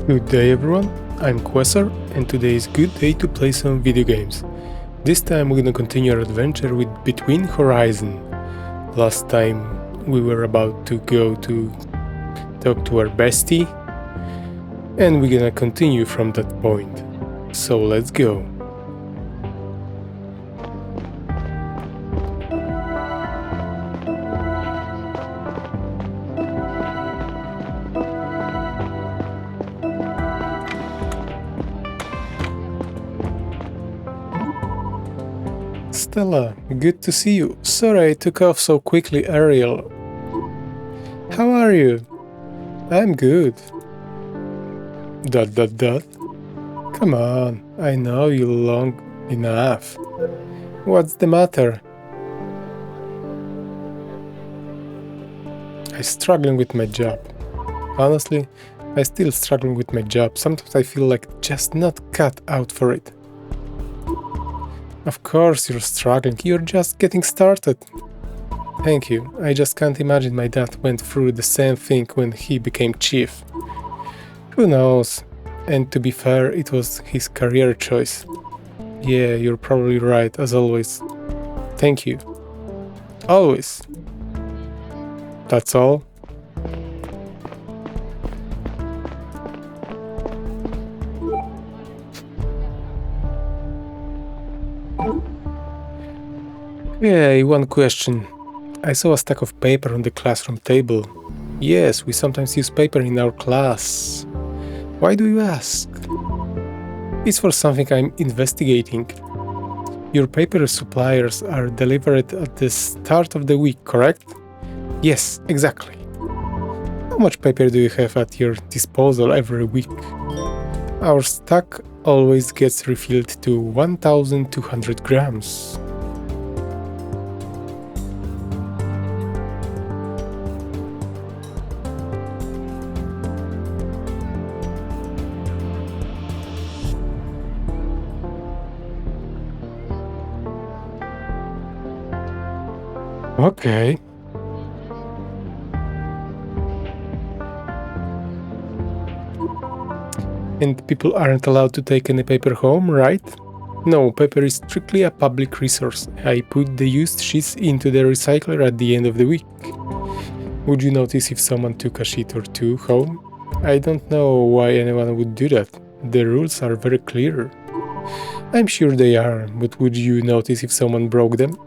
Good day everyone, I'm Quesar and today is a good day to play some video games. This time we're gonna continue our adventure with Between Horizon. Last time we were about to go to talk to our bestie and we're gonna continue from that point. So let's go. Stella, good to see you. Sorry I took off so quickly, Ariel. How are you? I'm good. ... Come on, I know you long enough. What's the matter? I'm struggling with my job. Honestly, I'm still struggling with my job. Sometimes I feel like just not cut out for it. Of course you're struggling, you're just getting started. Thank you, I just can't imagine my dad went through the same thing when he became chief. Who knows? And to be fair, it was his career choice. Yeah, you're probably right, as always. Thank you. Always. That's all? Yeah, one question. I saw a stack of paper on the classroom table. Yes, we sometimes use paper in our class. Why do you ask? It's for something I'm investigating. Your paper suppliers are delivered at the start of the week, correct? Yes, exactly. How much paper do you have at your disposal every week? Our stack always gets refilled to 1,200 grams. Okay. And people aren't allowed to take any paper home, right? No, paper is strictly a public resource. I put the used sheets into the recycler at the end of the week. Would you notice if someone took a sheet or two home? I don't know why anyone would do that. The rules are very clear. I'm sure they are, but would you notice if someone broke them?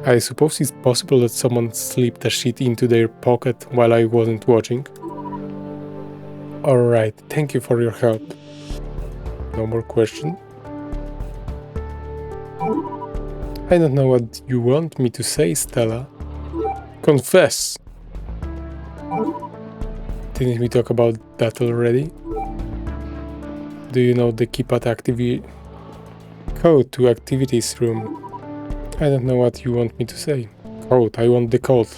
I suppose it's possible that someone slipped a sheet into their pocket while I wasn't watching. Alright, thank you for your help. No more question? I don't know what you want me to say, Stella. Confess! Didn't we talk about that already? Do you know the keypad code to activities room? I don't know what you want me to say. Code, I want the code.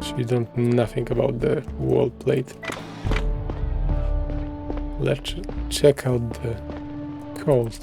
She don't know nothing about the wall plate. Let's check out the code.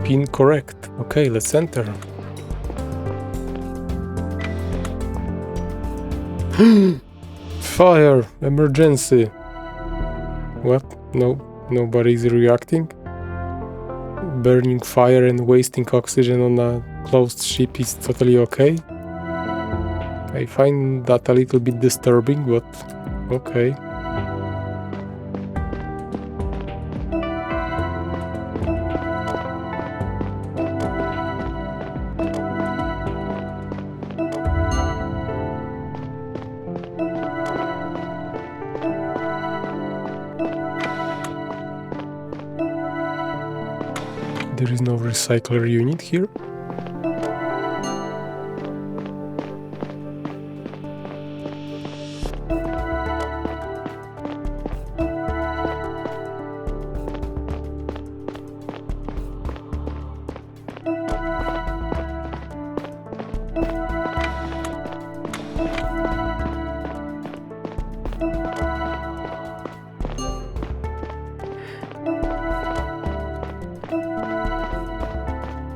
Pin correct. Okay, let's enter. Fire! Emergency! What? No, nobody's reacting? Burning fire and wasting oxygen on a closed ship is totally okay? I find that a little bit disturbing, but okay. There is no recycler unit here.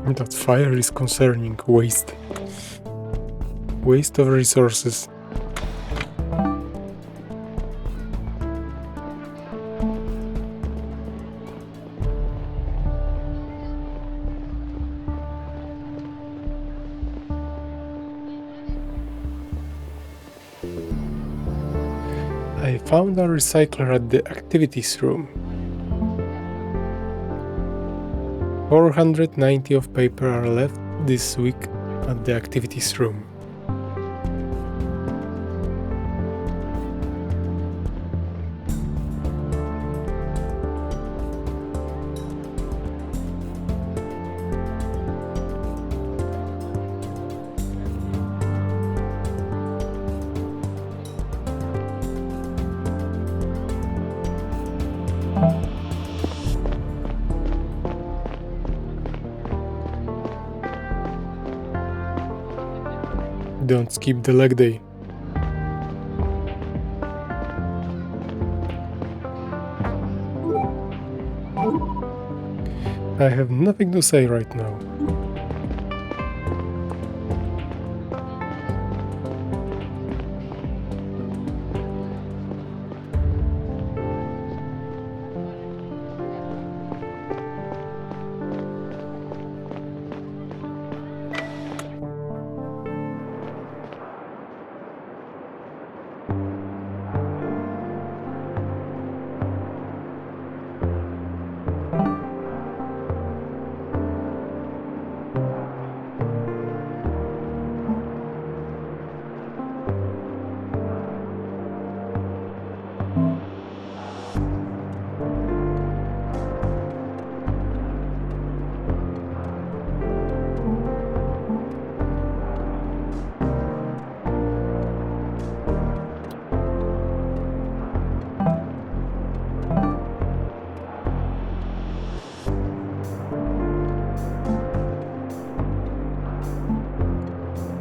That fire is concerning. Waste. Waste of resources. I found a recycler at the activities room. 490 of paper are left this week at the activities room. Don't skip the leg day. I have nothing to say right now.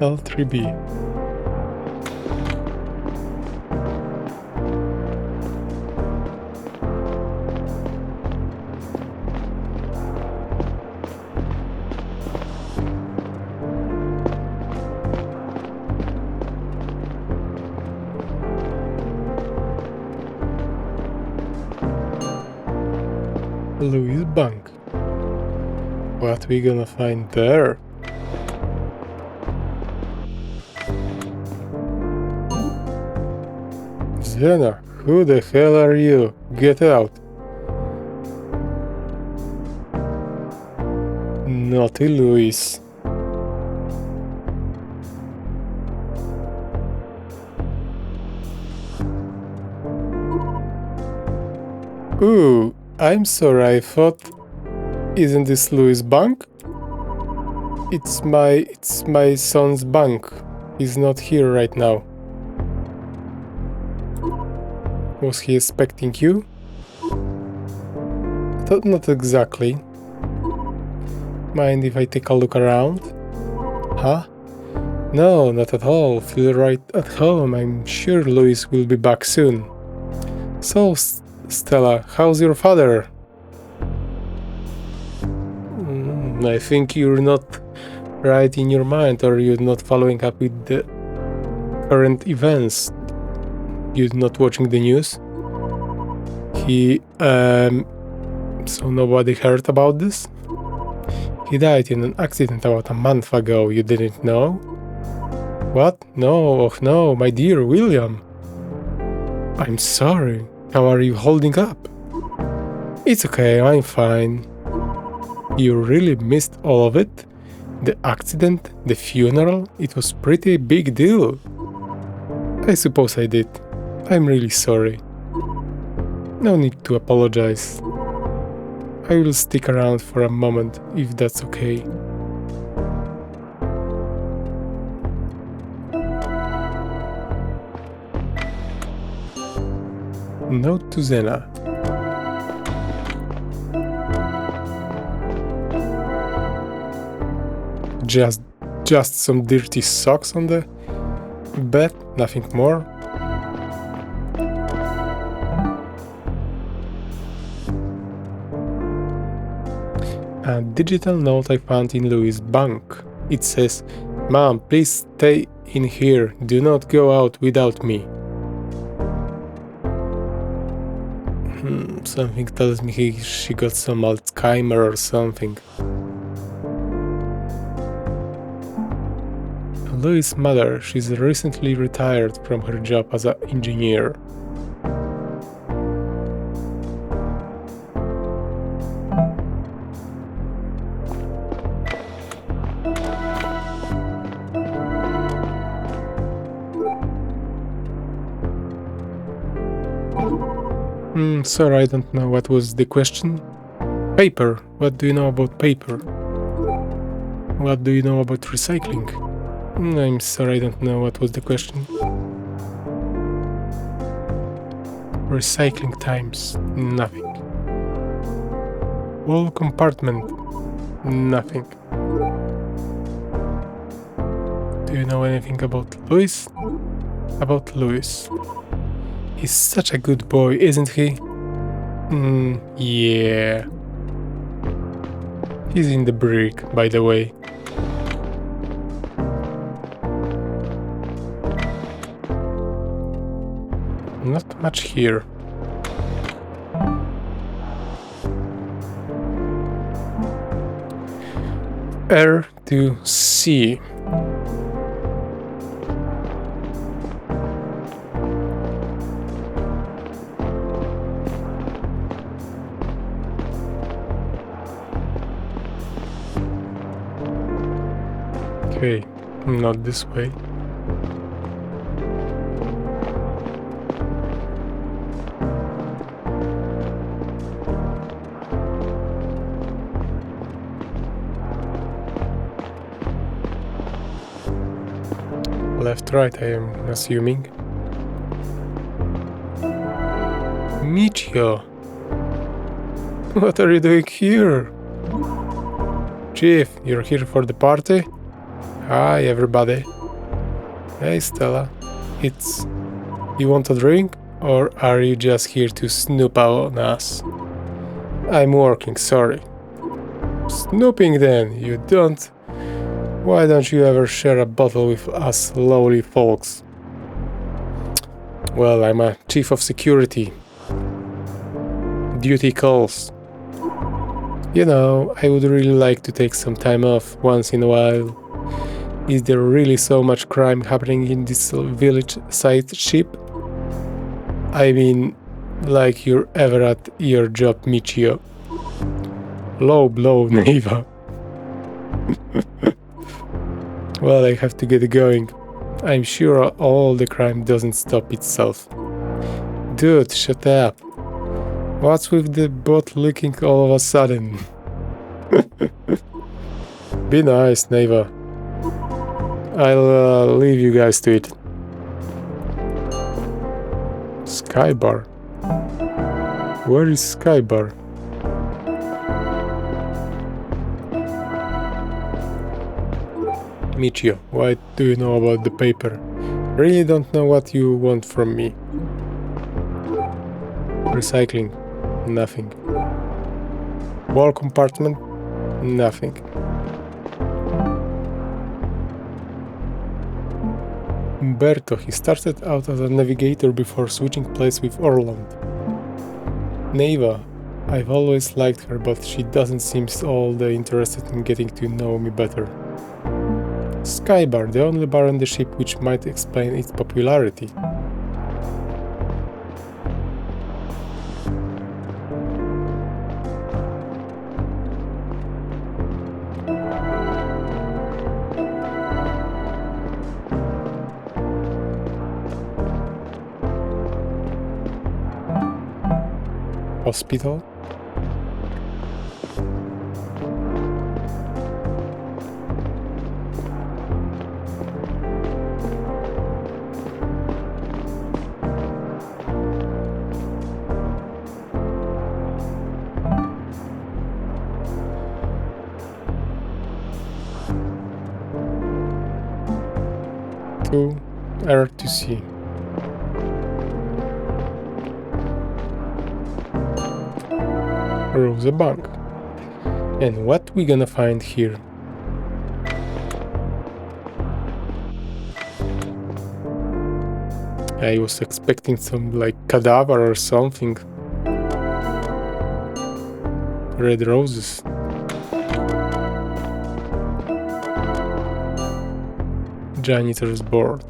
L3B. Louis Bank. What we gonna find there? Zena, who the hell are you? Get out. Naughty Louis. Ooh, I'm sorry, I thought... Isn't this Louis' bank? It's my son's bank. He's not here right now. Was he expecting you? Not exactly. Mind if I take a look around? Huh? No, not at all. Feel right at home. I'm sure Louis will be back soon. So, Stella, how's your father? I think you're not right in your mind, or you're not following up with the current events. You're not watching the news? So nobody heard about this? He died in an accident about a month ago. You didn't know? What? No, oh no, my dear William. I'm sorry. How are you holding up? It's okay, I'm fine. You really missed all of it? The accident, the funeral, it was pretty big deal. I suppose I did. I'm really sorry. No need to apologize. I will stick around for a moment, if that's okay. Note to Zena. Just some dirty socks on the bed, nothing more. A digital note I found in Louis' bunk. It says, "Mom, please stay in here. Do not go out without me." Something tells me she got some Alzheimer or something. Louis' mother, she's recently retired from her job as an engineer. Sorry, I don't know what was the question. Paper. What do you know about paper? What do you know about recycling? I'm sorry, I don't know what was the question. Recycling times. Nothing. Wall compartment. Nothing. Do you know anything about Louis? About Louis. He's such a good boy, isn't he? Yeah. He's in the brick, by the way. Not much here. R to C. Okay, not this way. Left, right, I am assuming. Michio! What are you doing here? Chief, you're here for the party? Hi, everybody. Hey, Stella. You want a drink? Or are you just here to snoop on us? I'm working, sorry. Snooping then, you don't... Why don't you ever share a bottle with us lowly folks? Well, I'm a chief of security. Duty calls. You know, I would really like to take some time off once in a while. Is there really so much crime happening in this village-side ship? I mean, like you're ever at your job, Michio. Low blow, Neva. Well, I have to get going. I'm sure all the crime doesn't stop itself. Dude, shut up. What's with the boat leaking all of a sudden? Be nice, Neva. I'll leave you guys to it. Skybar? Where is Skybar? Michio, what do you know about the paper? Really don't know what you want from me. Recycling? Nothing. Wall compartment? Nothing. Umberto, he started out as a navigator before switching place with Orland. Neva, I've always liked her, but she doesn't seem all that interested in getting to know me better. Skybar, the only bar on the ship, which might explain its popularity. Hospital? To R to C. Rosa Bank. And what we gonna find here? I was expecting some like cadaver or something. Red roses. Janitor's board.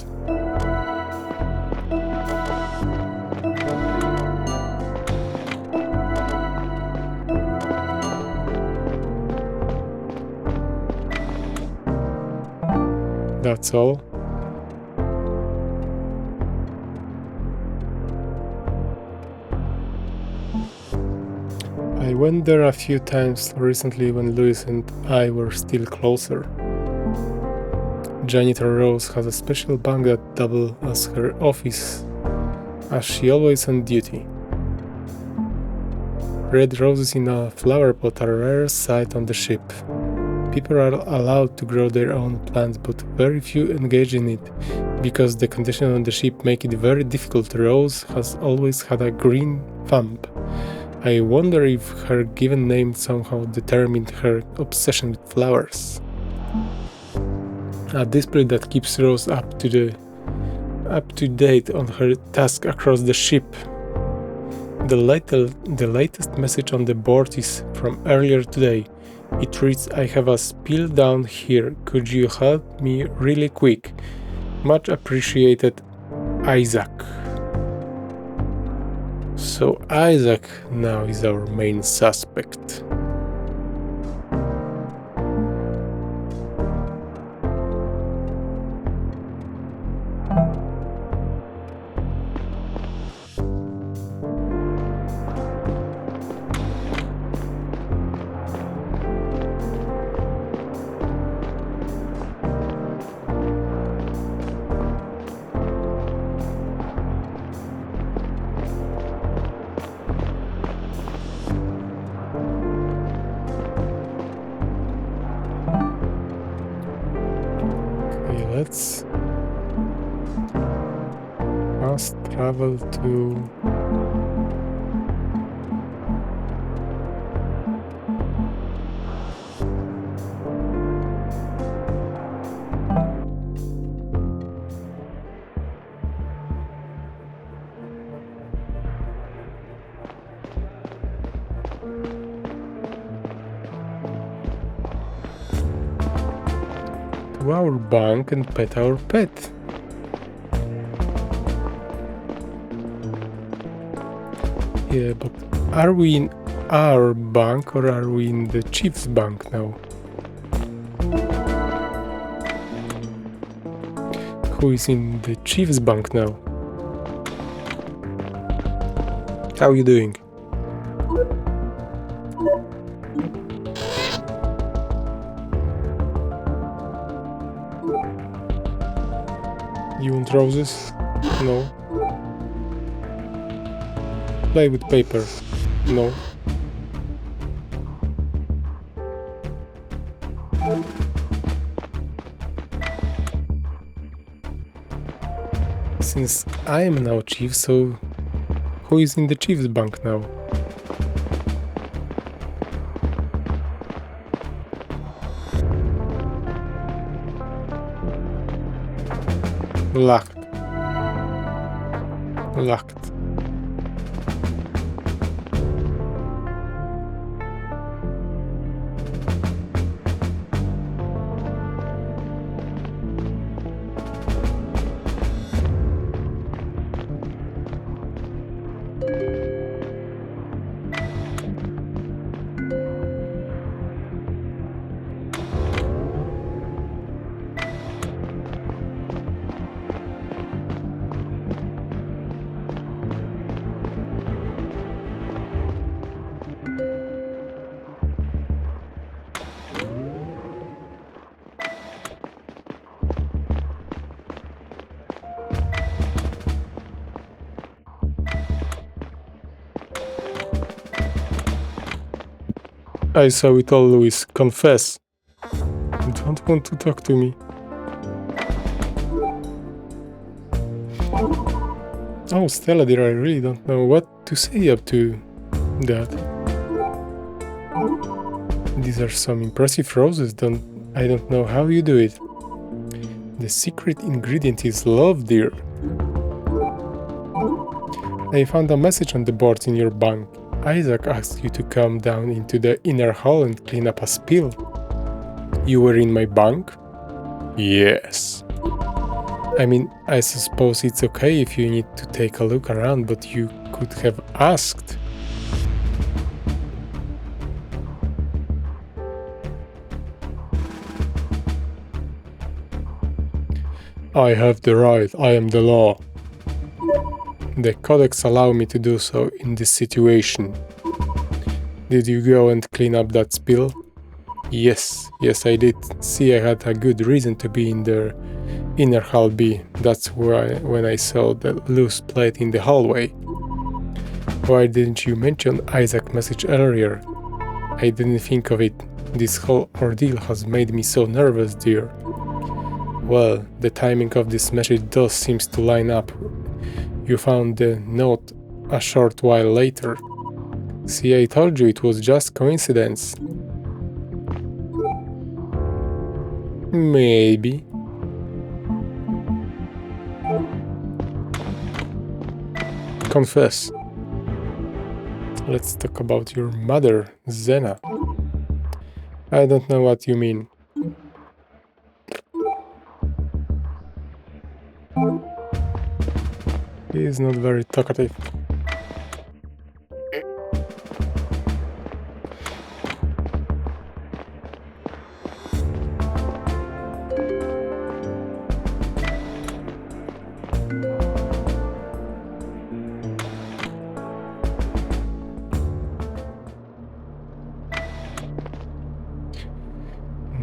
That's all. I went there a few times recently when Louis and I were still closer. Janitor Rose has a special bunk that doubles as her office, as she always on duty. Red roses in a flower pot are a rare sight on the ship. People are allowed to grow their own plants, but very few engage in it, because the conditions on the ship make it very difficult. Rose has always had a green thumb. I wonder if her given name somehow determined her obsession with flowers. A display that keeps Rose up to date on her task across the ship. The latest message on the board is from earlier today. It reads, "I have a spill down here. Could you help me really quick? Much appreciated, Isaac." So Isaac now is our main suspect. Let's fast travel to our bank and pet our pet. Yeah, but are we in our bank or are we in the chief's bank now? Who is in the chief's bank now? How are you doing? You want roses? No. Play with paper? No. Since I am now chief, so who is in the chief's bank now? Locked. Locked. I saw it all, Louis. Confess. You don't want to talk to me. Oh, Stella dear, I really don't know what to say up to that. These are some impressive roses. I don't know how you do it. The secret ingredient is love, dear. I found a message on the board in your bunk. Isaac asked you to come down into the inner hall and clean up a spill. You were in my bunk? Yes. I mean, I suppose it's okay if you need to take a look around, but you could have asked. I have the right, I am the law. The codex allow me to do so in this situation. Did you go and clean up that spill? Yes, I did. See, I had a good reason to be in the inner hall B. That's why when I saw the loose plate in the hallway. Why didn't you mention Isaac's message earlier? I didn't think of it. This whole ordeal has made me so nervous, dear. Well, the timing of this message does seems to line up. You found the note a short while later. See, I told you it was just coincidence. Maybe. Confess. Let's talk about your mother, Zena. I don't know what you mean. He is not very talkative.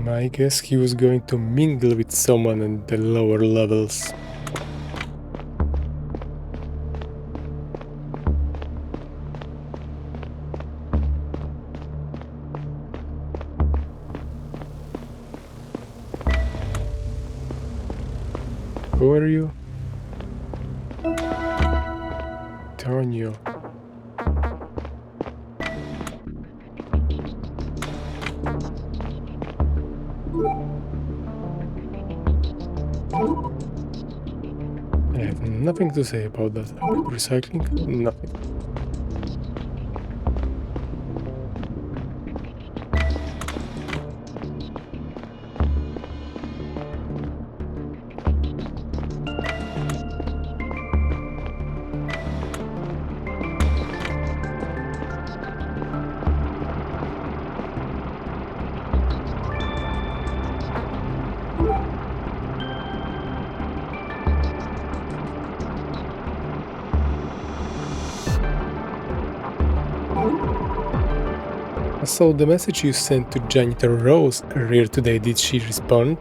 I guess he was going to mingle with someone in the lower levels. Who are you? Tonio. I have nothing to say about that. Recycling? Nothing. So the message you sent to Janitor Rose earlier today, did she respond?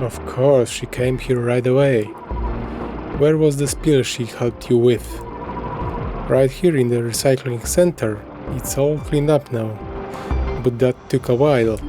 Of course, she came here right away. Where was the spill she helped you with? Right here in the recycling center. It's all cleaned up now. But that took a while.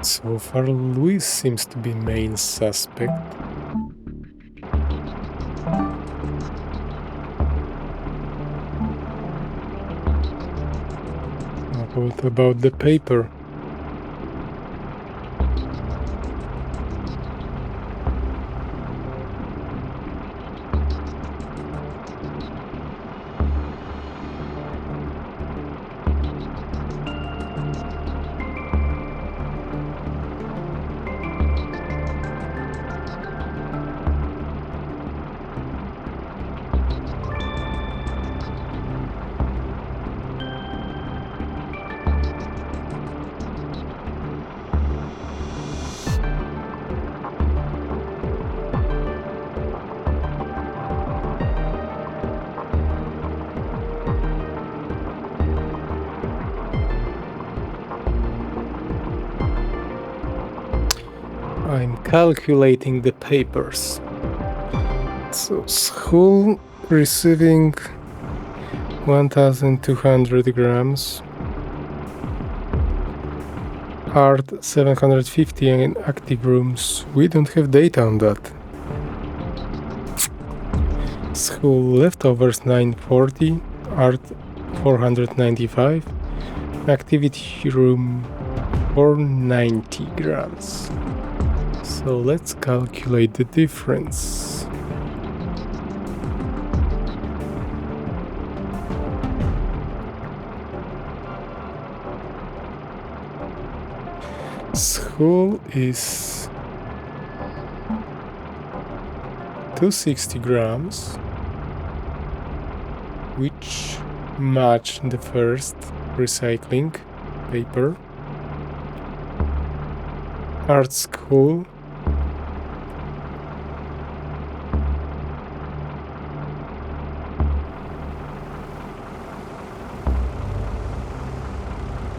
So far, Luis seems to be main suspect. What about the paper? I'm calculating the papers. So school receiving 1200 grams. Art 750 in active rooms. We don't have data on that. School leftovers 940. Art 495. Activity room 490 grams. So let's calculate the difference. School is 260 grams, which match the first recycling paper. Art school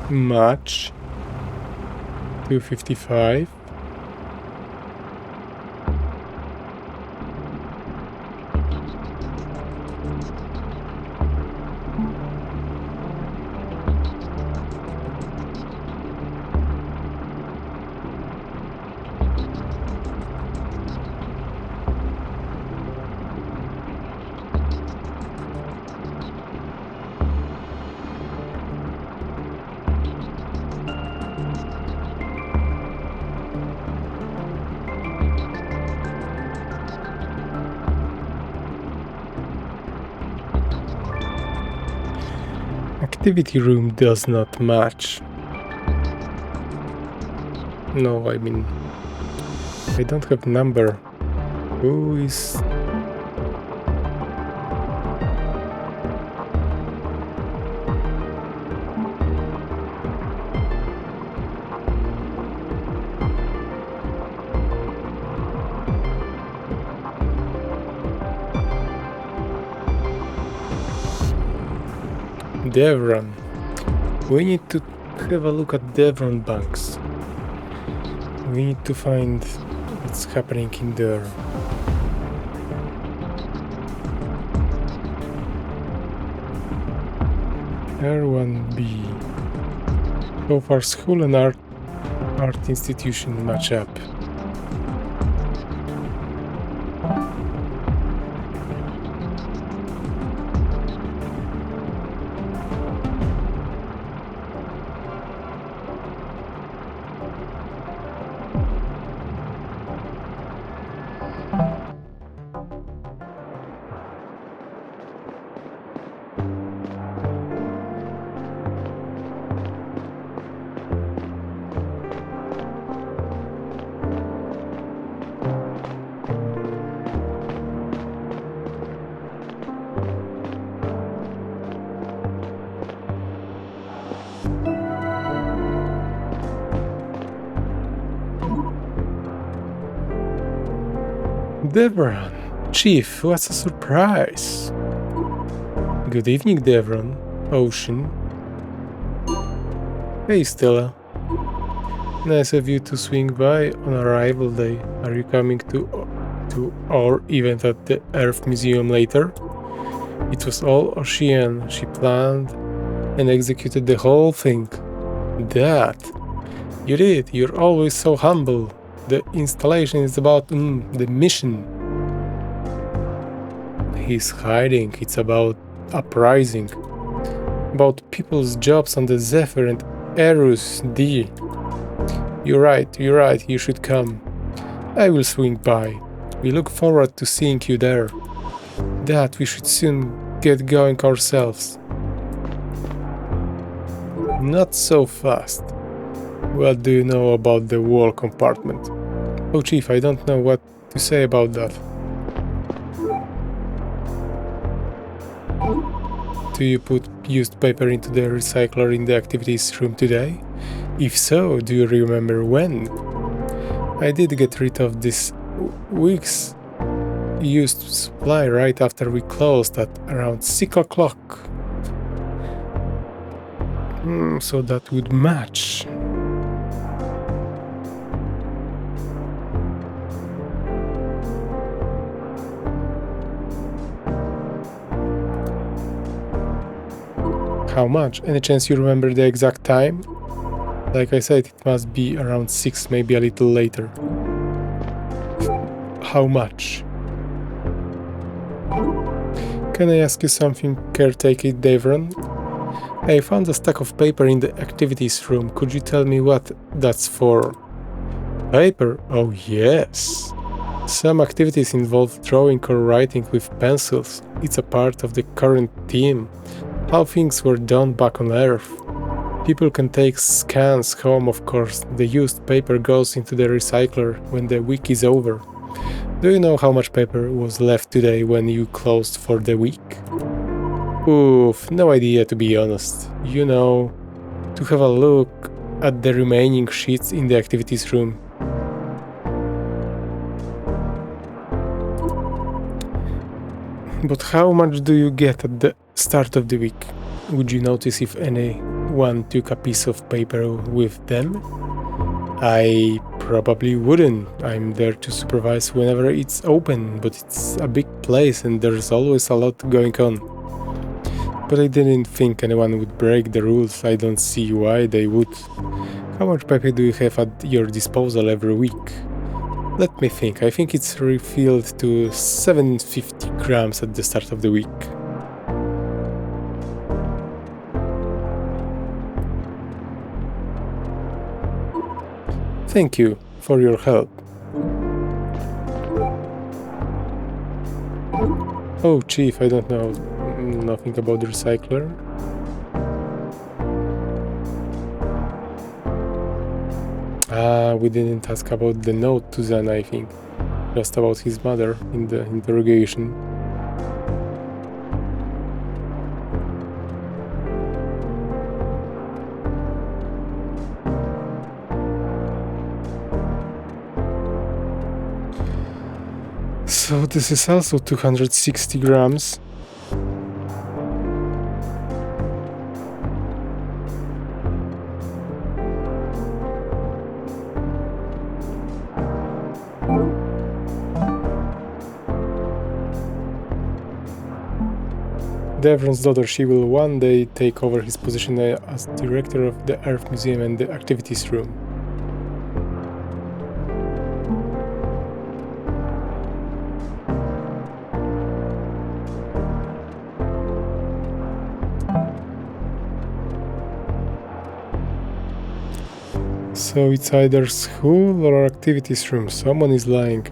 match 255. Activity room does not match. No, I mean, I don't have number. Who is... Devron. We need to have a look at Devron banks. We need to find what's happening in there. R1B. So far, school and art institution match up. Devron, Chief, what's a surprise? Good evening, Devron. Ocean. Hey, Stella. Nice of you to swing by on arrival day. Are you coming to our event at the Earth Museum later? It was all Ocean. She planned and executed the whole thing. That. You did. You're always so humble. The installation is about the mission. He's hiding. It's about uprising. About people's jobs on the Zephyr and Eros D. You're right, you should come. I will swing by. We look forward to seeing you there. Dad, we should soon get going ourselves. Not so fast. What do you know about the wall compartment? Oh, Chief, I don't know what to say about that. Do you put used paper into the recycler in the activities room today? If so, do you remember when? I did get rid of this week's used supply right after we closed at around 6 o'clock. So that would match. How much? Any chance you remember the exact time? Like I said, it must be around 6, maybe a little later. How much? Can I ask you something, caretaker Davron? I found a stack of paper in the activities room. Could you tell me what that's for? Paper? Oh yes. Some activities involve drawing or writing with pencils. It's a part of the current theme. How things were done back on Earth. People can take scans home, of course. The used paper goes into the recycler when the week is over. Do you know how much paper was left today when you closed for the week? Oof, no idea to be honest. You know, to have a look at the remaining sheets in the activities room. But how much do you get at the start of the week? Would you notice if anyone took a piece of paper with them? I probably wouldn't. I'm there to supervise whenever it's open, but it's a big place and there's always a lot going on. But I didn't think anyone would break the rules. I don't see why they would. How much paper do you have at your disposal every week? Let me think. I think it's refilled to 750 grams at the start of the week. Thank you for your help. Oh, Chief, I don't know nothing about the recycler. We didn't ask about the note to Zen, I think. Just about his mother in the interrogation. So this is also 260 grams. Devron's daughter, she will one day take over his position as director of the Earth Museum and the activities room. So it's either school or activities room. Someone is lying.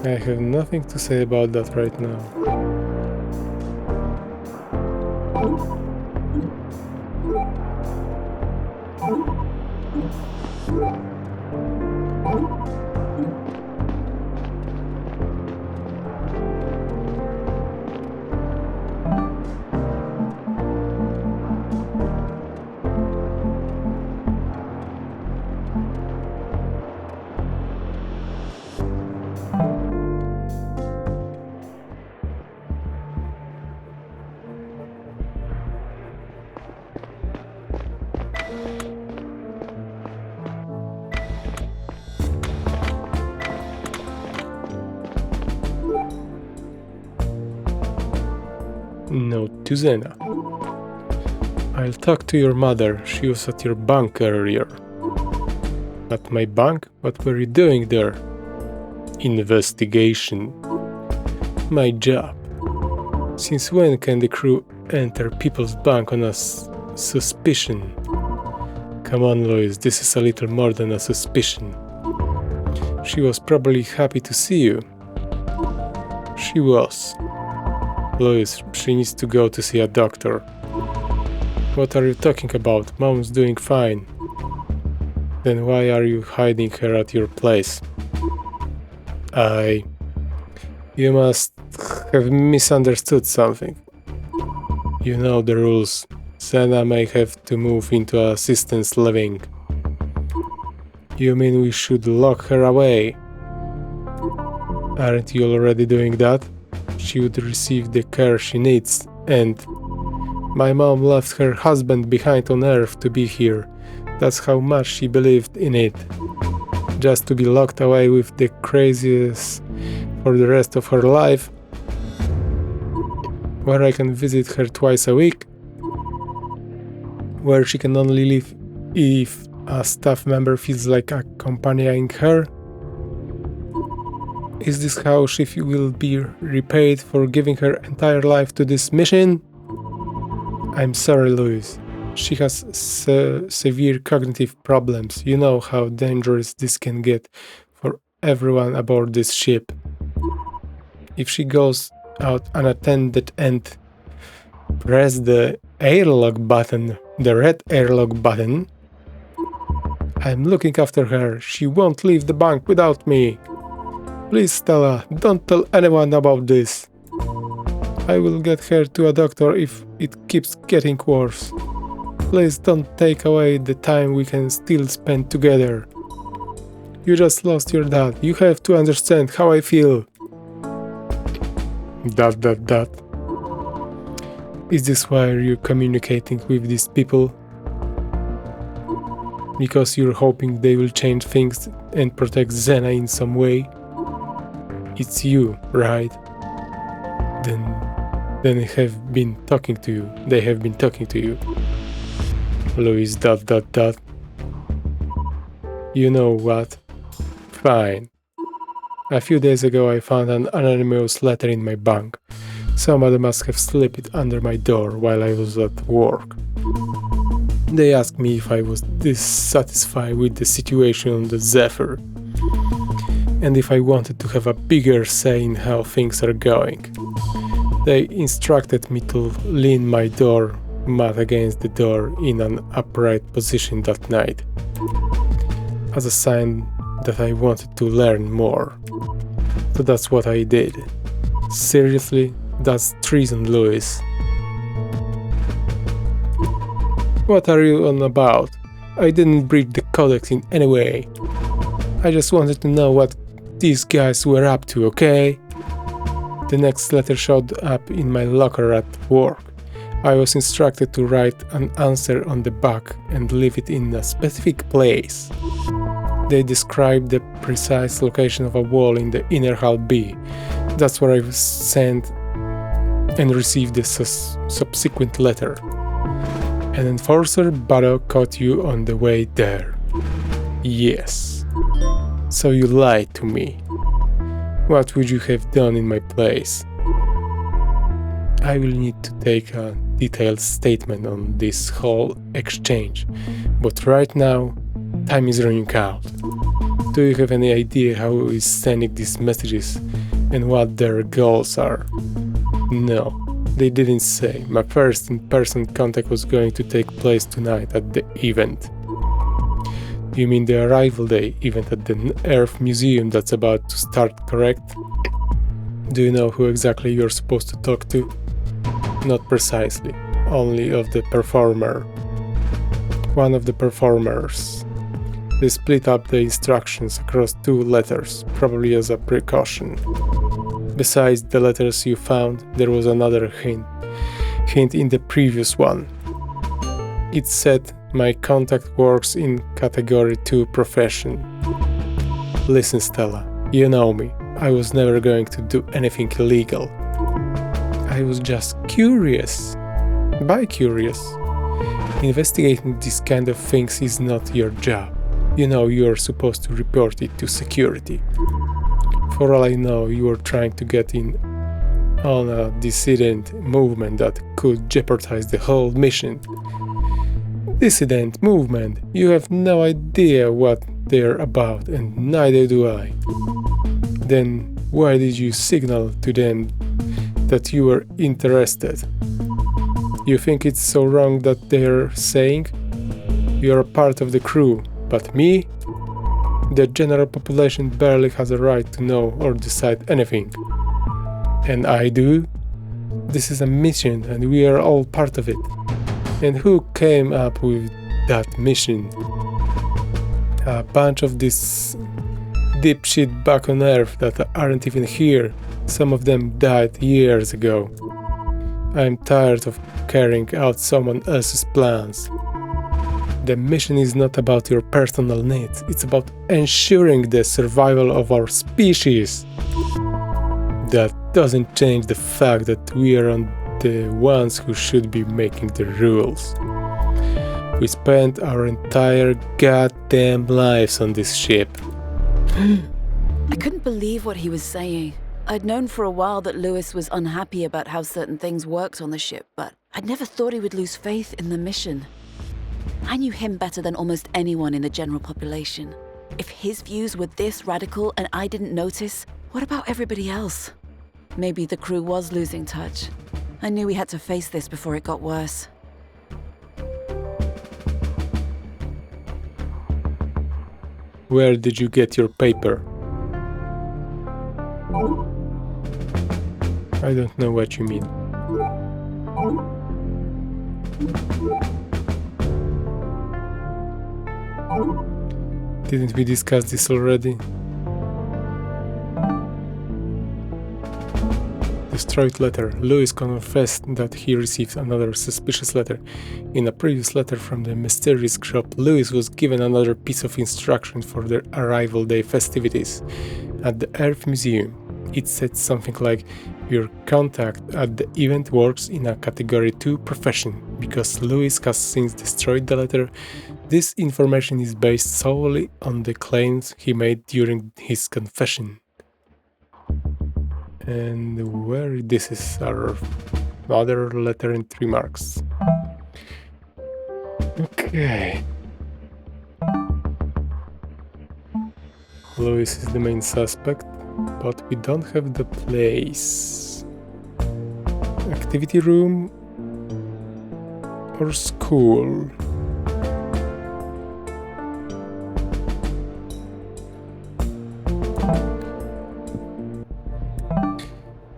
I have nothing to say about that right now. Note to Zena. I'll talk to your mother. She was at your bank earlier. At my bank? What were you doing there? Investigation. My job. Since when can the crew enter people's bank on a suspicion? Come on, Lois, this is a little more than a suspicion. She was probably happy to see you. She was. Lois, she needs to go to see a doctor. What are you talking about? Mom's doing fine. Then why are you hiding her at your place? You must have misunderstood something. You know the rules. Senna may have to move into assistance living. You mean we should lock her away? Aren't you already doing that? She would receive the care she needs, and my mom left her husband behind on Earth to be here. That's how much she believed in it. Just to be locked away with the craziest for the rest of her life. where I can visit her twice a week, where she can only leave if a staff member feels like accompanying her. Is this how she will be repaid for giving her entire life to this mission? I'm sorry, Louis. She has severe cognitive problems. You know how dangerous this can get for everyone aboard this ship. If she goes out unattended and press the airlock button, the red airlock button, I'm looking after her. She won't leave the bunk without me. Please, Stella, don't tell anyone about this. I will get her to a doctor if it keeps getting worse. Please don't take away the time we can still spend together. You just lost your dad. You have to understand how I feel. ... Is this why you're communicating with these people? Because you're hoping they will change things and protect Xena in some way? It's you, right? Then they have been talking to you. They have been talking to you. Louis ... You know what? Fine. A few days ago I found an anonymous letter in my bunk. Somebody must have slipped it under my door while I was at work. They asked me if I was dissatisfied with the situation on the Zephyr, and if I wanted to have a bigger say in how things are going. They instructed me to lean my door mat against the door in an upright position that night, as a sign that I wanted to learn more. So that's what I did. Seriously, that's treason, Louis. What are you on about? I didn't breach the codex in any way. I just wanted to know what these guys were up to, okay? The next letter showed up in my locker at work. I was instructed to write an answer on the back and leave it in a specific place. They described the precise location of a wall in the inner hall B. That's where I was sent and received the subsequent letter. An enforcer battle caught you on the way there. Yes. So you lied to me. What would you have done in my place? I will need to take a detailed statement on this whole exchange, but right now, time is running out. Do you have any idea how he's sending these messages and what their goals are? No, they didn't say. My first in-person contact was going to take place tonight at the event. You mean the arrival day event at the Earth Museum that's about to start, correct? Do you know who exactly you're supposed to talk to? Not precisely, only of the performer. One of the performers. They split up the instructions across 2 letters, probably as a precaution. Besides the letters you found, there was another hint in the previous one. It said, my contact works in Category 2 profession. Listen, Stella, you know me. I was never going to do anything illegal. I was just curious. Bi-curious. Investigating these kind of things is not your job. You know you're supposed to report it to security. For all I know, you were trying to get in on a dissident movement that could jeopardize the whole mission. Dissident movement? You have no idea what they're about, and neither do I. Then why did you signal to them that you were interested? You think it's so wrong that they're saying you're a part of the crew, but me? The general population barely has a right to know or decide anything. And I do? This is a mission and we are all part of it. And who came up with that mission? A bunch of this dipshit back on Earth that aren't even here. Some of them died years ago. I'm tired of carrying out someone else's plans. The mission is not about your personal needs, it's about ensuring the survival of our species. That doesn't change the fact that we are on the ones who should be making the rules. We spent our entire goddamn lives on this ship. I couldn't believe what he was saying. I'd known for a while that Lewis was unhappy about how certain things worked on the ship, but I'd never thought he would lose faith in the mission. I knew him better than almost anyone in the general population. If his views were this radical and I didn't notice, what about everybody else? Maybe the crew was losing touch. I knew we had to face this before it got worse. Where did you get your paper? I don't know what you mean. Didn't we discuss this already? Destroyed letter. Lewis confessed that he received another suspicious letter. In a previous letter from the mysterious group, Lewis was given another piece of instruction for their arrival day festivities at the Earth Museum. It said something like, your contact at the event works in a Category 2 profession. Because Lewis has since destroyed the letter, this information is based solely on the claims he made during his confession. And where this is our other letter in 3 marks. Okay. Lewis is the main suspect, but we don't have the place. Activity room or school?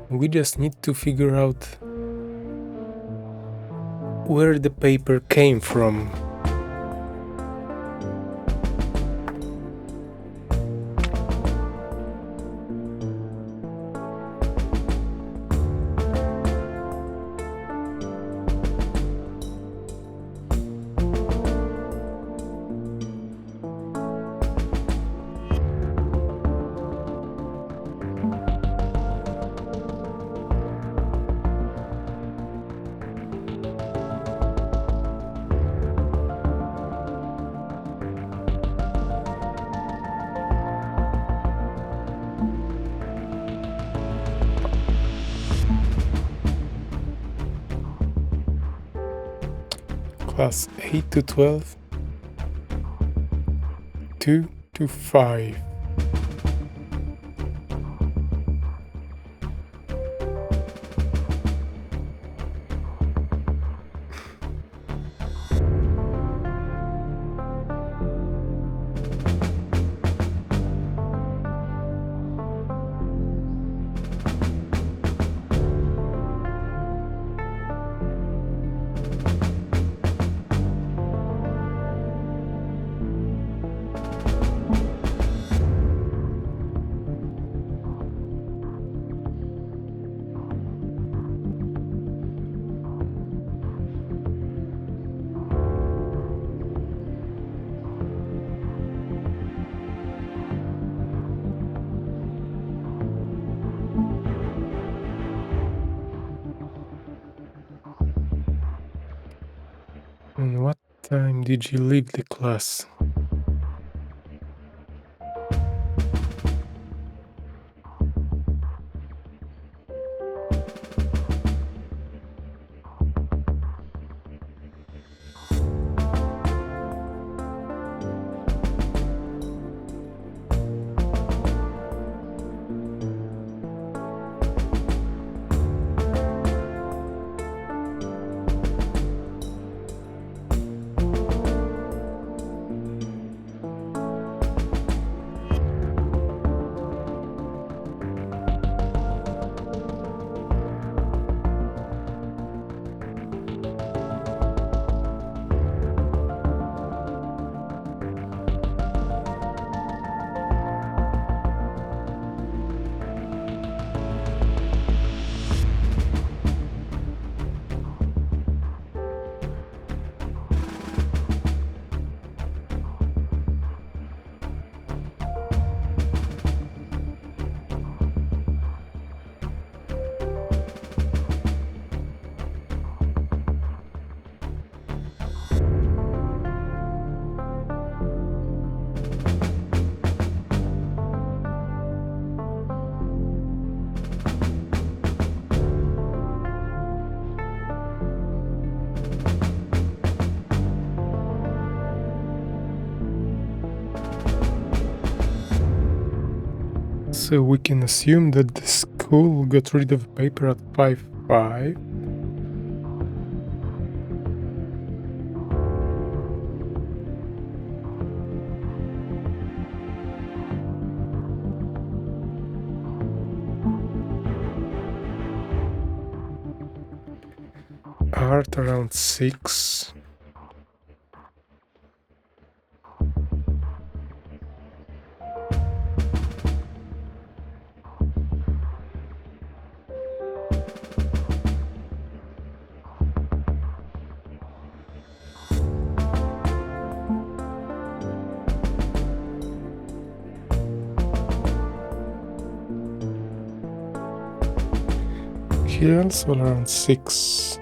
We just need to figure out where the paper came from. Class 8 to 12, 2 to 5. And what time did you leave the class? So we can assume that the school got rid of paper at 5:05. Art around 6. Here also around 6.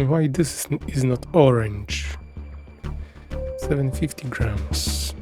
Why this is not orange? 750 grams.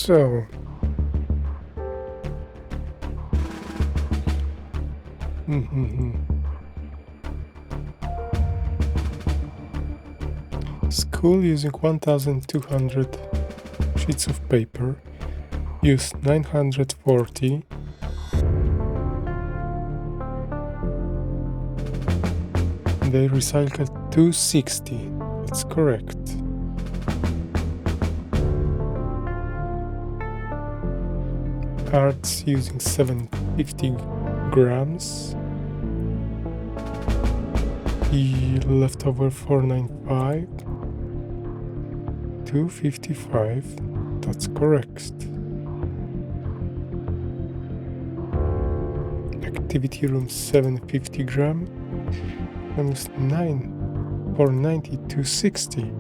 So, school using 1,200 sheets of paper, used 940. They recycled 260. That's correct. Arts using 750 grams. He left over 495. 255. That's correct. Activity room 750 gram. Times 9 for 260.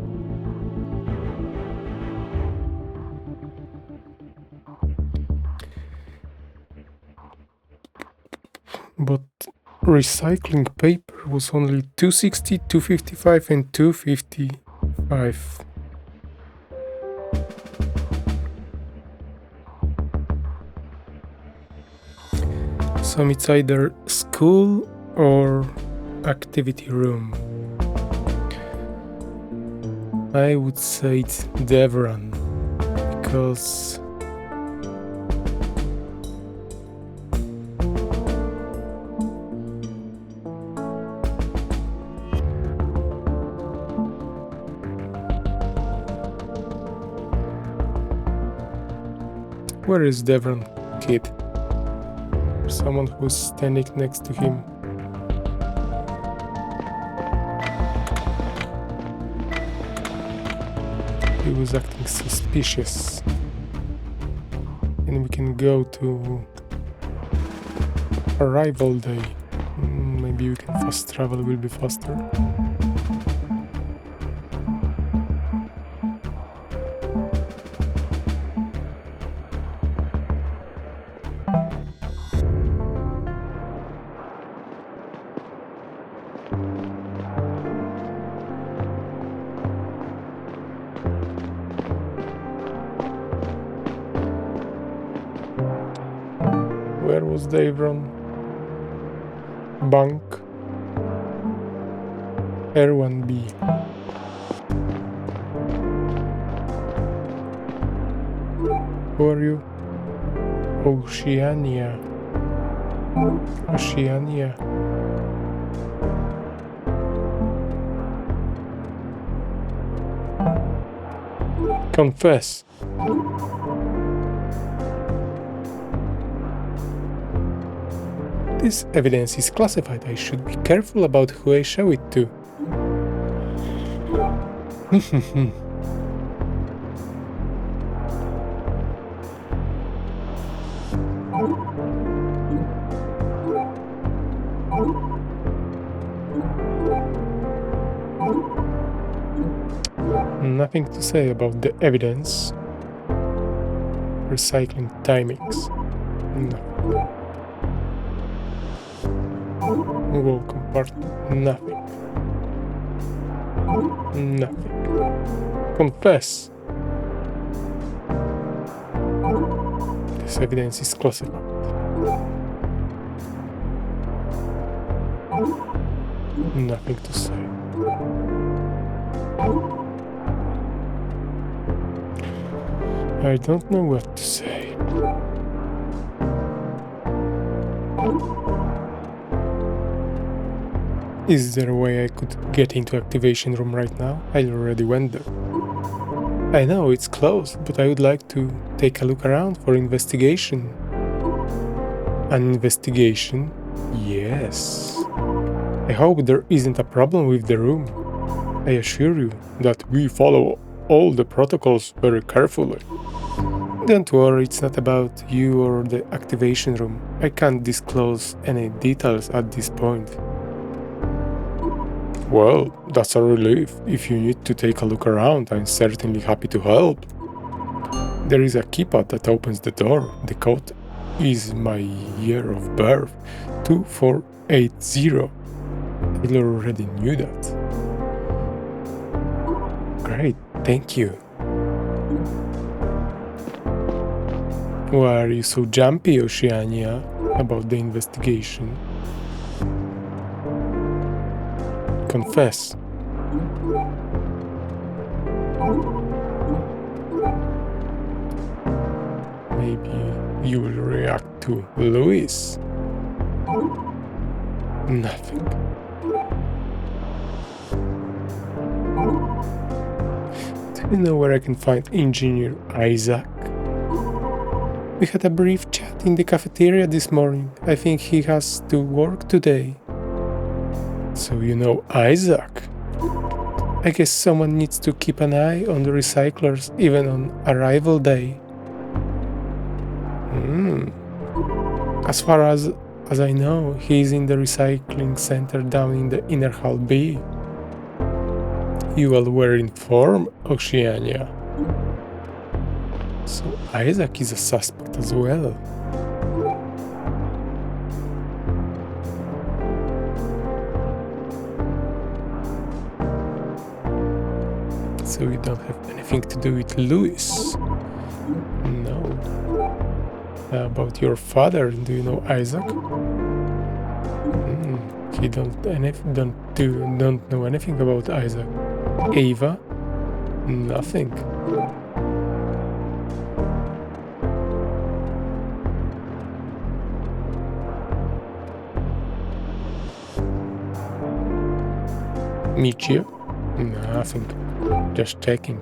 But recycling paper was only 260, 255 and 255. So it's either school or activity room. I would say it's Devran, because Where is Devon, kid? Someone who's standing next to him. He was acting suspicious. And we can go to arrival day. Maybe we can fast travel, will be faster. Where was Davron? Bank R1B. Who are you? Oceania. Confess. This evidence is classified. I should be careful about who I show it to. Nothing to say about the evidence. Recycling timings. Nothing. Wall compartment. Nothing. Nothing. Confess. This evidence is classified. Nothing to say. I don't know what to say. Is there a way I could get into activation room right now? I already went there. I know it's closed, but I would like to take a look around for investigation. An investigation? Yes. I hope there isn't a problem with the room. I assure you that we follow all the protocols very carefully. Don't worry, it's not about you or the activation room. I can't disclose any details at this point. Well, that's a relief. If you need to take a look around, I'm certainly happy to help. There is a keypad that opens the door. The code is my year of birth, 2480. I already knew that. Great, thank you. Why are you so jumpy, Oceania, about the investigation? Confess. Maybe you will react to Louis. Nothing. Do you know where I can find Engineer Isaac? We had a brief chat in the cafeteria this morning. I think he has to work today. So you know Isaac? I guess someone needs to keep an eye on the recyclers even on arrival day. As far as I know, he's in the recycling center down in the inner hall B. You all were informed, Oceania. So Isaac is a suspect as well. So you don't have anything to do with Louis? No. About your father, do you know Isaac? He don't know anything about Isaac. Ava? Nothing. Michio? Nothing. Just checking.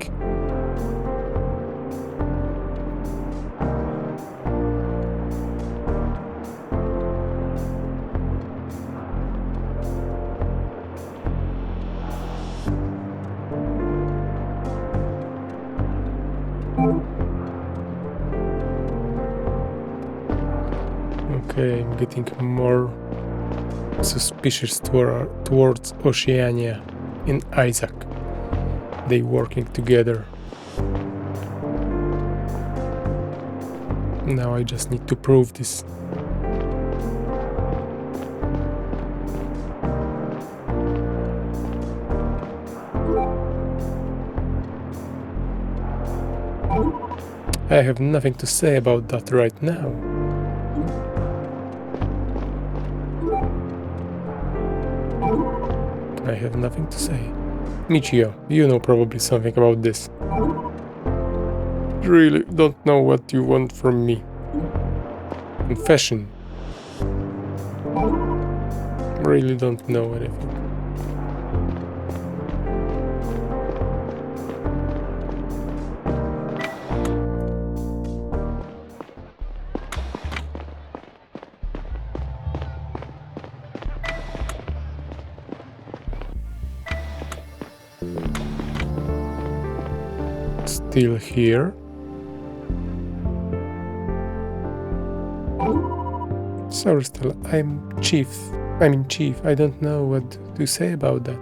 Okay, I'm getting more suspicious towards Oceania and Isaac. They working together. Now I just need to prove this. I have nothing to say about that right now. I have nothing to say. Michio, you know probably something about this. Really don't know what you want from me. Confession. Really don't know anything. Still here. Sorry, Stella, I'm in chief. I don't know what to say about that.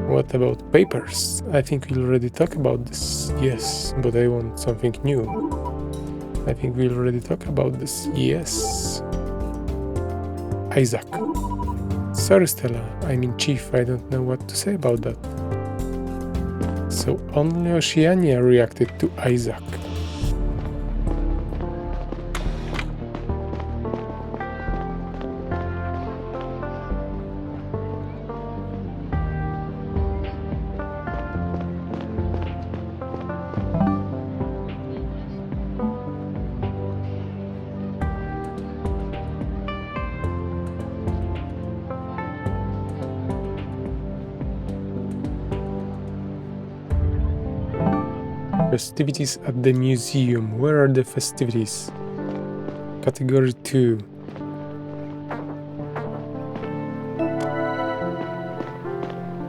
What about papers? I think we already talked about this. Yes, but I want something new. I think we already talked about this. Yes. Isaac. Sorry, Stella, I'm in chief. I don't know what to say about that. So only Oceania reacted to Isaac. Festivities at the museum. Where are the festivities? Category 2.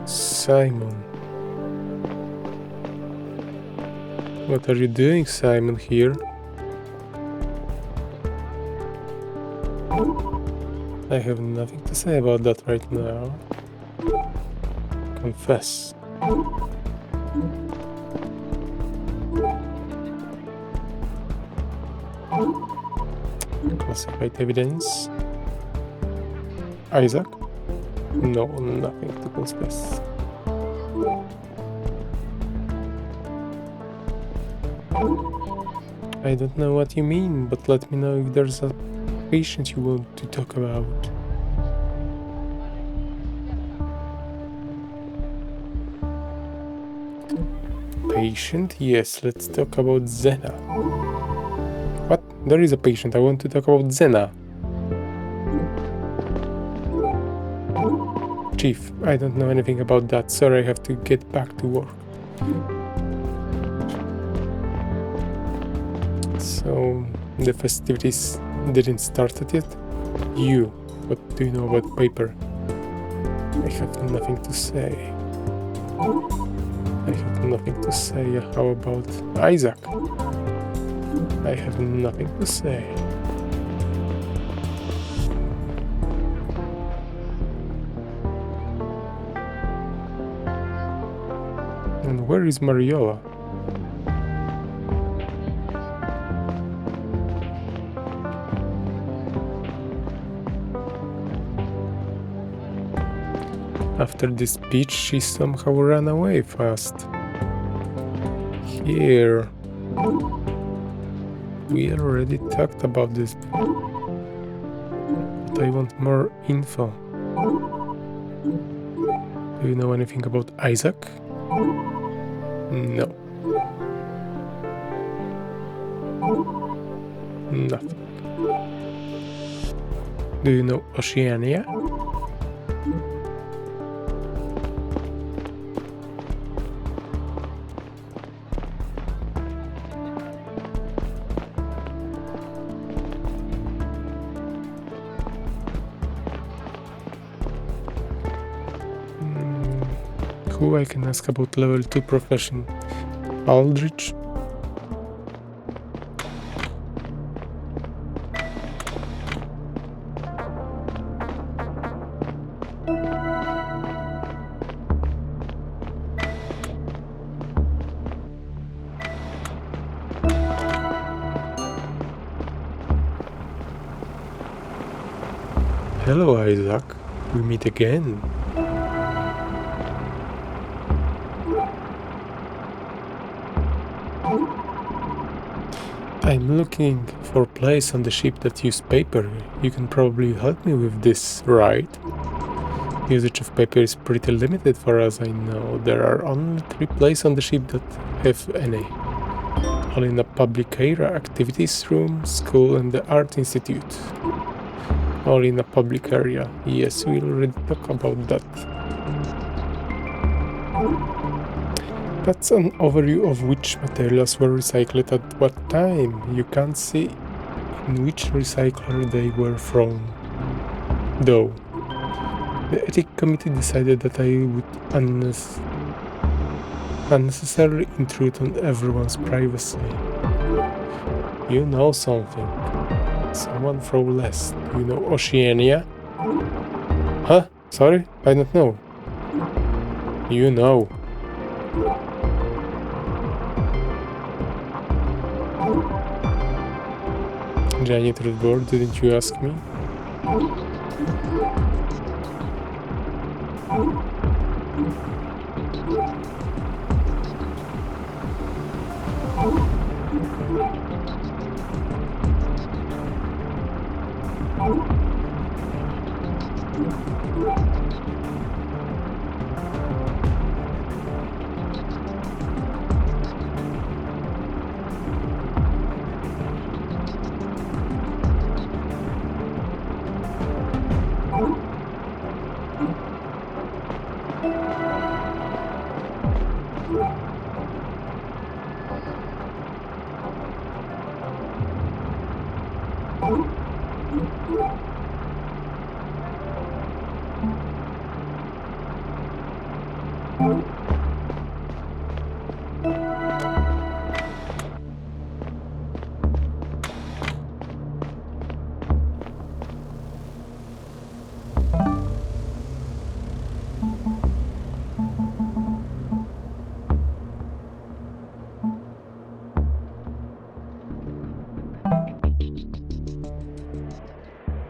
Simon. What are you doing, Simon, here? I have nothing to say about that right now. Confess. Classified evidence. Isaac? No, nothing to confess. I don't know what you mean, but let me know if there's a patient you want to talk about. Patient? Yes, let's talk about Zena. What? There is a patient. I want to talk about Zena. Chief, I don't know anything about that. Sorry, I have to get back to work. So, the festivities didn't start yet? You, what do you know about paper? I have nothing to say. I have nothing to say. How about Isaac? I have nothing to say. And where is Mariola? After this speech, she somehow ran away fast. Here. We already talked about this, but I want more info. Do you know anything about Isaac? No. Nothing. Do you know Oceania? Who I can ask about level 2 profession? Aldrich? Hello, Isaac. We meet again. I'm looking for a place on the ship that uses paper. You can probably help me with this, right? Usage of paper is pretty limited for us, I know. There are only 3 places on the ship that have any. All in the public area, activities room, school and the art institute. All in a public area. Yes, we already talked about that. That's an overview of which materials were recycled at what time. You can't see in which recycler they were from, though. The ethics committee decided that I would unnecessarily intrude on everyone's privacy. You know something. Someone from less. You know Oceania? Huh? Sorry? I don't know. You know. Janitor's board, didn't you ask me?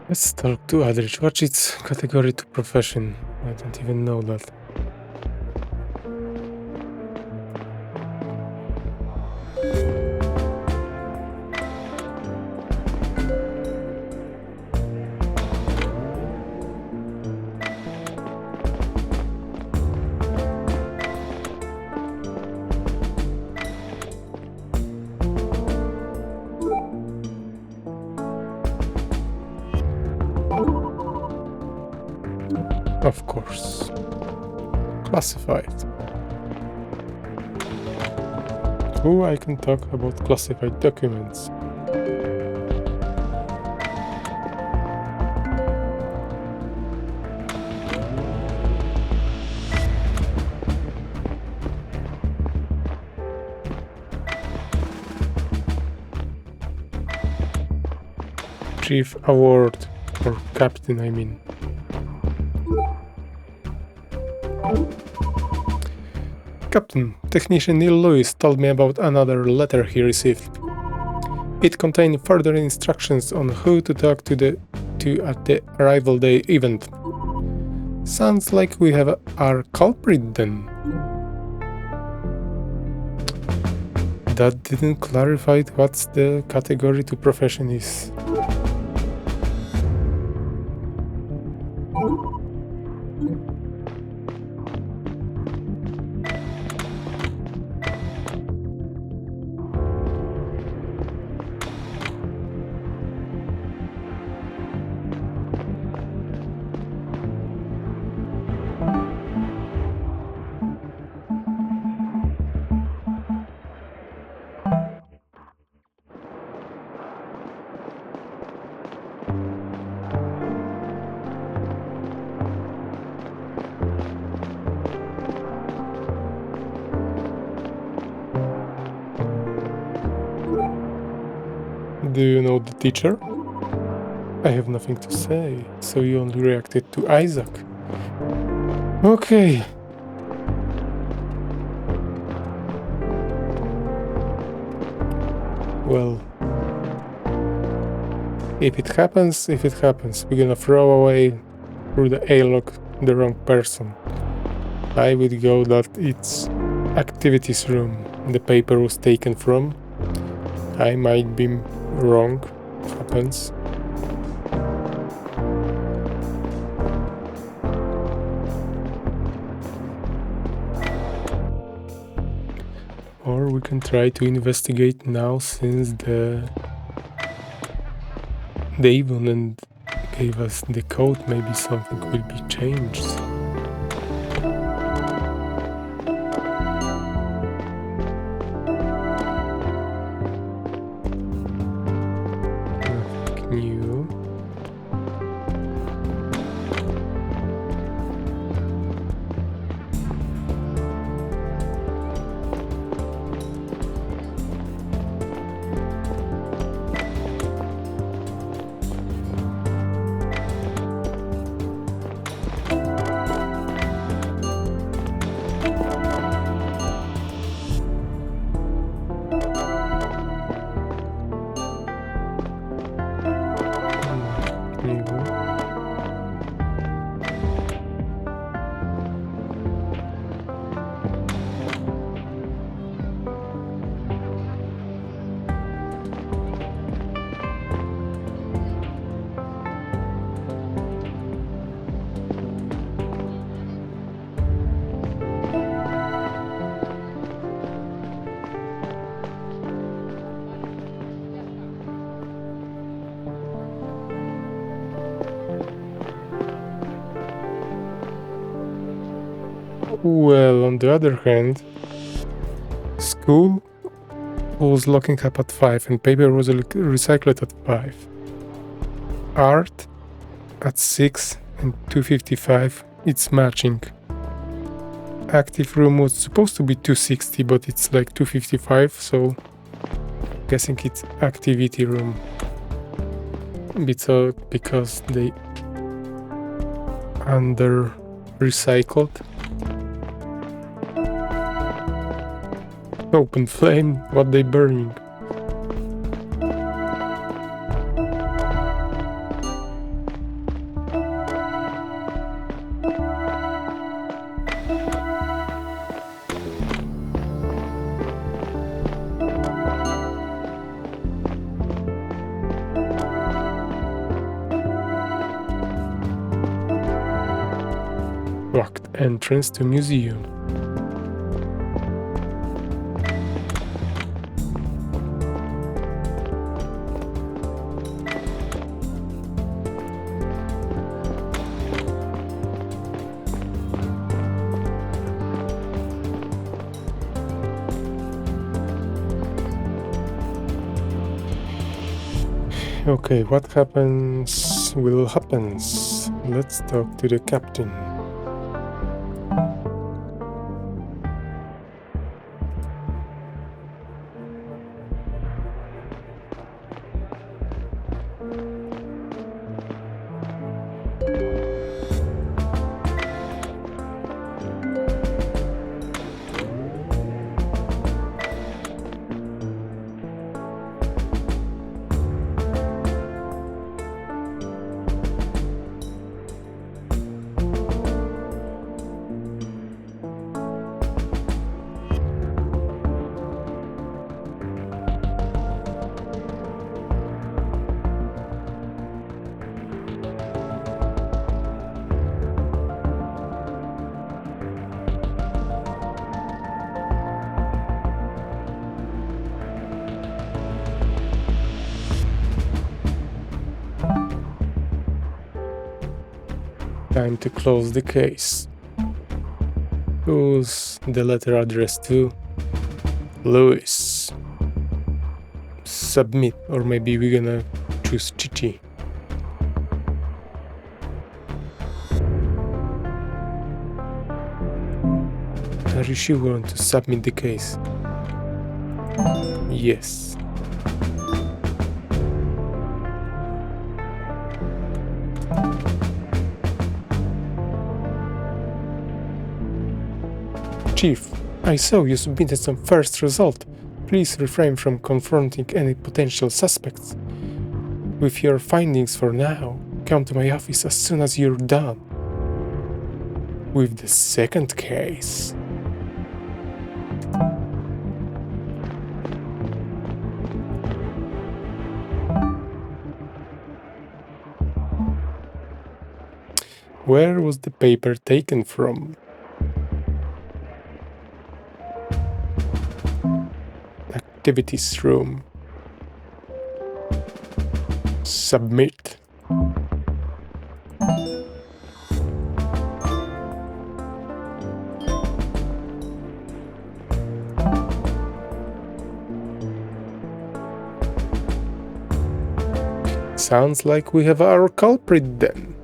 Let's talk to Aldrich. What's its category to profession? I don't even know that. Of course. Classified. Who I can talk about classified documents? Chief Award, or Captain, I mean. Captain, technician Neil Lewis told me about another letter he received. It contained further instructions on who to talk to at the arrival day event. Sounds like we have our culprit then. That didn't clarify what's the category to profession is. Do you know the teacher? I have nothing to say, so you only reacted to Isaac. Okay. Well, if it happens, we're gonna throw away through the A-log the wrong person. I would go that it's activities room the paper was taken from. I might be wrong. Happens. Or we can try to investigate now, since they even gave us the code. Maybe something will be changed. Nothing new. Well, on the other hand, school was locking up at 5 and paper was recycled at 5. Art at 6 and 2:55, it's matching. Active room was supposed to be 260, but it's like 2:55, so guessing it's activity room. Because they under recycled. Open flame, what they burning? Locked entrance to museum. Okay, what happens will happens. Let's talk to the captain. Time to close the case. Who's the letter addressed to? Lewis. Submit, or maybe we're gonna choose Chichi. Are you sure you want to submit the case? Yes. Chief, I saw you submitted some first result. Please refrain from confronting any potential suspects. With your findings for now, come to my office as soon as you're done with the second case. Where was the paper taken from? Activities room. Submit. Sounds like we have our culprit then.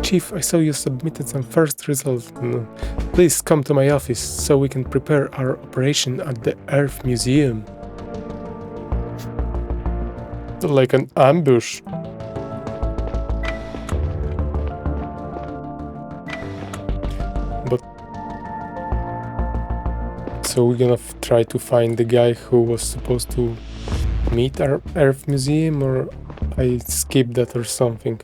Chief, I saw you submitted some first results. Please come to my office so we can prepare our operation at the Earth Museum. Like an ambush. But so we're gonna try to find the guy who was supposed to meet our Earth Museum, or I skipped that or something.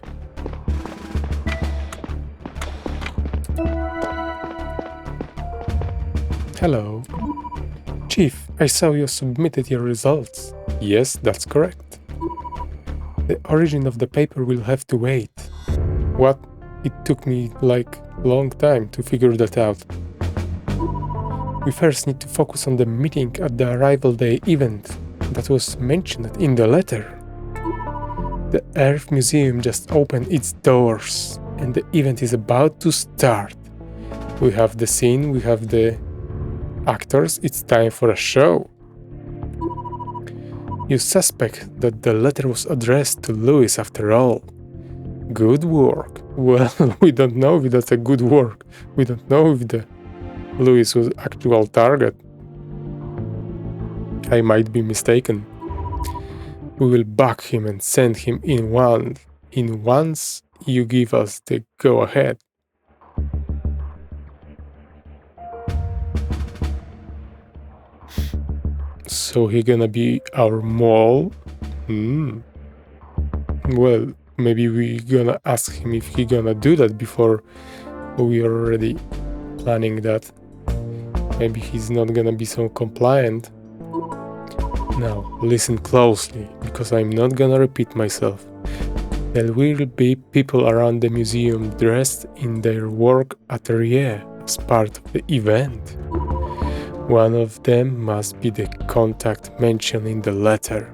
Hello. Chief, I saw you submitted your results. Yes, that's correct. The origin of the paper will have to wait. What? It took me like a long time to figure that out. We first need to focus on the meeting at the arrival day event that was mentioned in the letter. The Earth Museum just opened its doors and the event is about to start. We have the scene, we have the actors, it's time for a show. You suspect that the letter was addressed to Louis after all. Good work. Well, we don't know if that's a good work. We don't know if the Louis was actual target. I might be mistaken. We will back him and send him in once you give us the go-ahead. So he gonna be our mole? Well, maybe we gonna ask him if he gonna do that before we are already planning that. Maybe he's not gonna be so compliant. Now, listen closely, because I'm not gonna repeat myself. There will be people around the museum dressed in their work attire as part of the event. One of them must be the contact mentioned in the letter.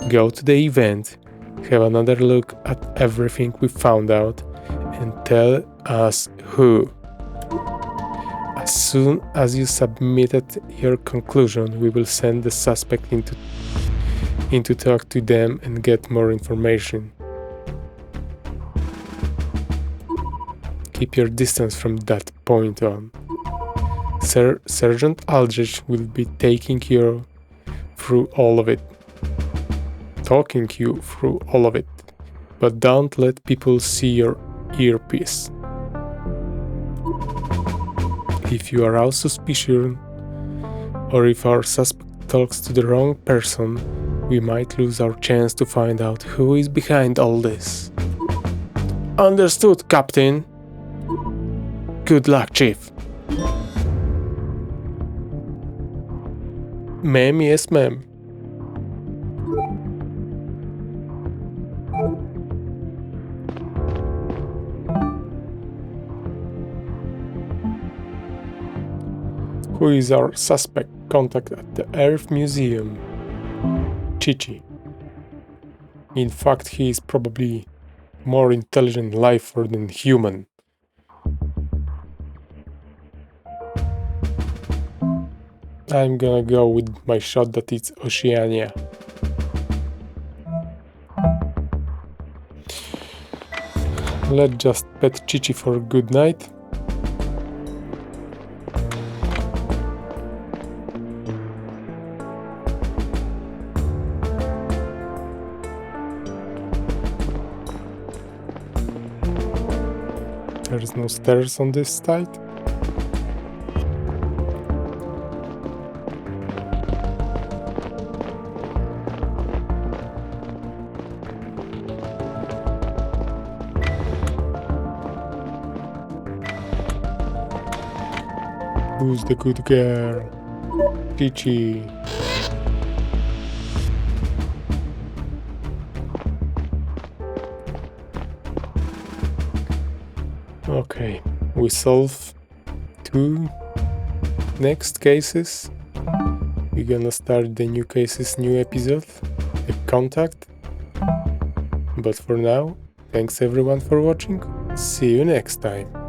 Go to the event, have another look at everything we found out, and tell us who. As soon as you submitted your conclusion, we will send the suspect in to talk to them and get more information. Keep your distance from that point on. Sergeant Aldrich will be taking you through all of it. Talking you through all of it. But don't let people see your earpiece. If you arouse suspicion, or if our suspect talks to the wrong person, we might lose our chance to find out who is behind all this. Understood, Captain. Good luck, Chief. Ma'am, yes, ma'am. Who is our suspect contact at the Earth Museum? Chichi. In fact, he is probably more intelligent life form than human. I'm gonna go with my shot that it's Oceania. Let's just pet Chichi for a good night. There's no stairs on this side. Who's the good girl? Chichi. Okay, we solve 2 next cases. We're gonna start the new cases, new episode, the contact. But for now, thanks everyone for watching. See you next time.